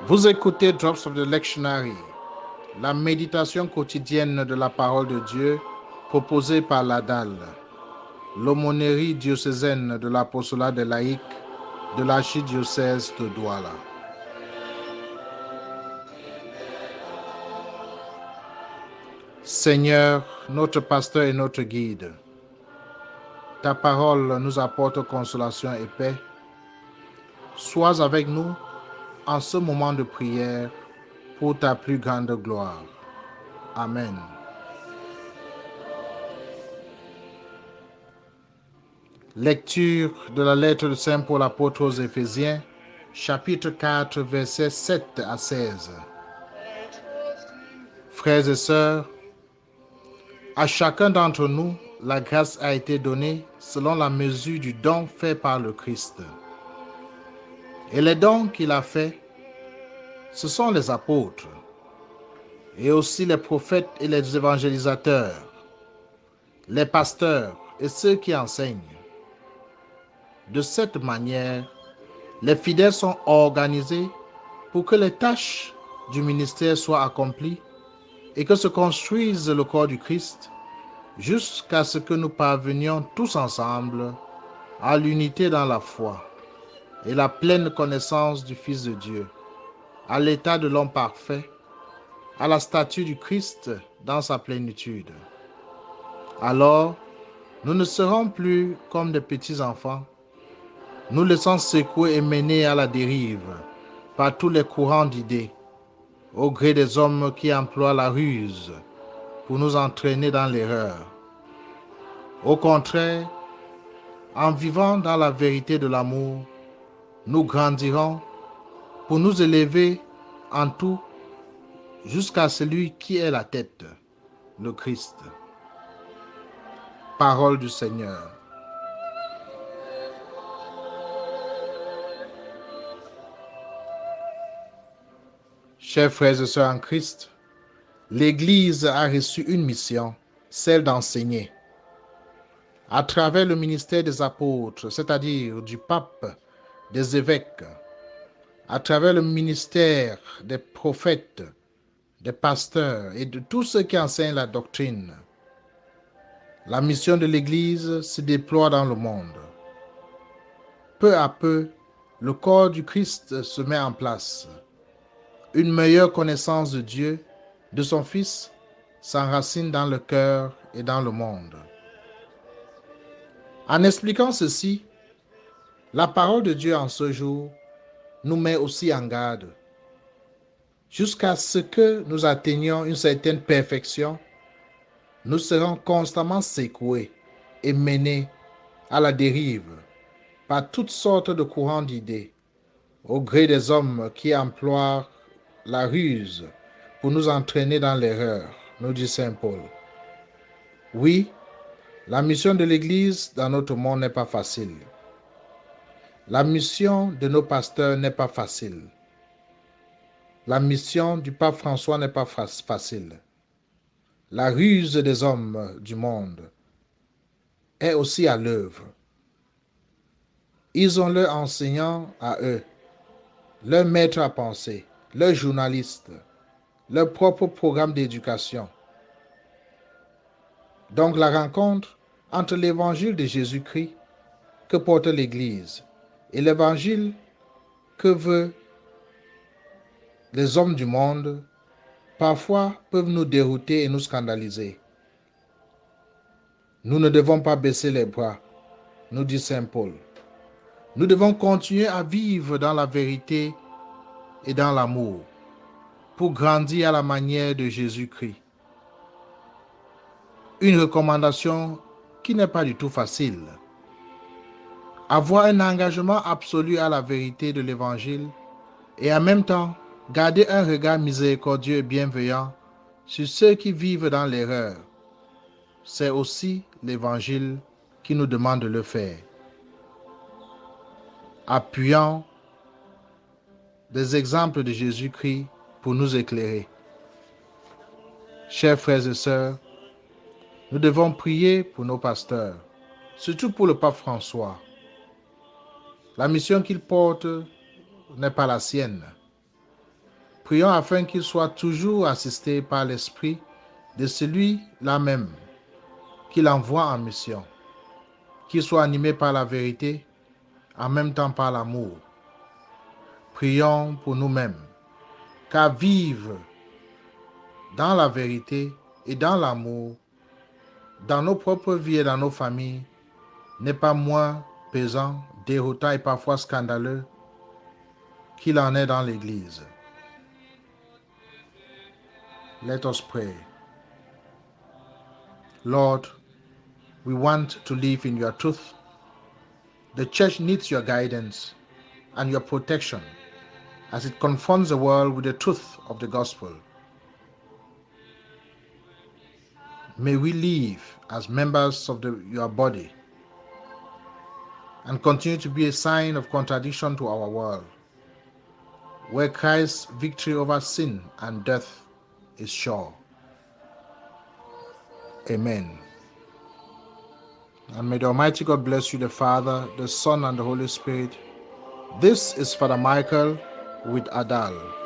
Vous écoutez Drops of the Lectionary, la méditation quotidienne de la parole de Dieu proposée par l'ADAL, l'aumônerie diocésaine de l'apostolat des laïcs de l'archidiocèse de Douala. Seigneur, notre pasteur et notre guide, ta parole nous apporte consolation et paix. Sois avec nous en ce moment de prière pour ta plus grande gloire. Amen. Lecture de la lettre de Saint Paul apôtre aux Éphésiens, chapitre 4, versets 7 à 16. Frères et sœurs, à chacun d'entre nous, la grâce a été donnée selon la mesure du don fait par le Christ. Et les dons qu'il a faits, ce sont les apôtres, et aussi les prophètes et les évangélisateurs, les pasteurs et ceux qui enseignent. De cette manière, les fidèles sont organisés pour que les tâches du ministère soient accomplies et que se construise le corps du Christ jusqu'à ce que nous parvenions tous ensemble à l'unité dans la foi et la pleine connaissance du Fils de Dieu, à l'état de l'homme parfait, à la stature du Christ dans sa plénitude. Alors, nous ne serons plus comme des petits enfants, nous laissant secouer et mener à la dérive par tous les courants d'idées, au gré des hommes qui emploient la ruse pour nous entraîner dans l'erreur. Au contraire, en vivant dans la vérité de l'amour, nous grandirons pour nous élever en tout jusqu'à celui qui est la tête, le Christ. Parole du Seigneur. Chers frères et sœurs en Christ, l'Église a reçu une mission, celle d'enseigner. À travers le ministère des apôtres, c'est-à-dire du pape, des évêques, à travers le ministère des prophètes, des pasteurs et de tous ceux qui enseignent la doctrine, la mission de l'Église se déploie dans le monde. Peu à peu, le corps du Christ se met en place. Une meilleure connaissance de Dieu, de son Fils, s'enracine dans le cœur et dans le monde. En expliquant ceci, la parole de Dieu en ce jour nous met aussi en garde. Jusqu'à ce que nous atteignions une certaine perfection, nous serons constamment secoués et menés à la dérive par toutes sortes de courants d'idées, au gré des hommes qui emploient la ruse pour nous entraîner dans l'erreur, nous dit Saint Paul. Oui, la mission de l'Église dans notre monde n'est pas facile. La mission de nos pasteurs n'est pas facile. La mission du pape François n'est pas facile. La ruse des hommes du monde est aussi à l'œuvre. Ils ont leurs enseignants à eux, leurs maîtres à penser, leurs journalistes, leur propre programme d'éducation. Donc la rencontre entre l'évangile de Jésus-Christ que porte l'Église et l'évangile que veulent les hommes du monde parfois peuvent nous dérouter et nous scandaliser. Nous ne devons pas baisser les bras, nous dit Saint Paul. Nous devons continuer à vivre dans la vérité et dans l'amour pour grandir à la manière de Jésus-Christ. Une recommandation qui n'est pas du tout facile. Avoir un engagement absolu à la vérité de l'Évangile et en même temps garder un regard miséricordieux et bienveillant sur ceux qui vivent dans l'erreur. C'est aussi l'Évangile qui nous demande de le faire. Appuyant des exemples de Jésus-Christ pour nous éclairer. Chers frères et sœurs, nous devons prier pour nos pasteurs, surtout pour le pape François. La mission qu'il porte n'est pas la sienne. Prions afin qu'il soit toujours assisté par l'Esprit de celui-là même qu'il envoie en mission, qu'il soit animé par la vérité, en même temps par l'amour. Prions pour nous-mêmes, car vivre dans la vérité et dans l'amour, dans nos propres vies et dans nos familles, n'est pas moins pesant, déroutant et parfois scandaleux qu'il en est dans l'Église. Let us pray. Lord, we want to live in your truth. The church needs your guidance and your protection as it confronts the world with the truth of the gospel. May we live as members of your body and continue to be a sign of contradiction to our world, where Christ's victory over sin and death is sure. Amen. And may the Almighty God bless you, the Father, the Son, and the Holy Spirit. This is Father Michael with Adal.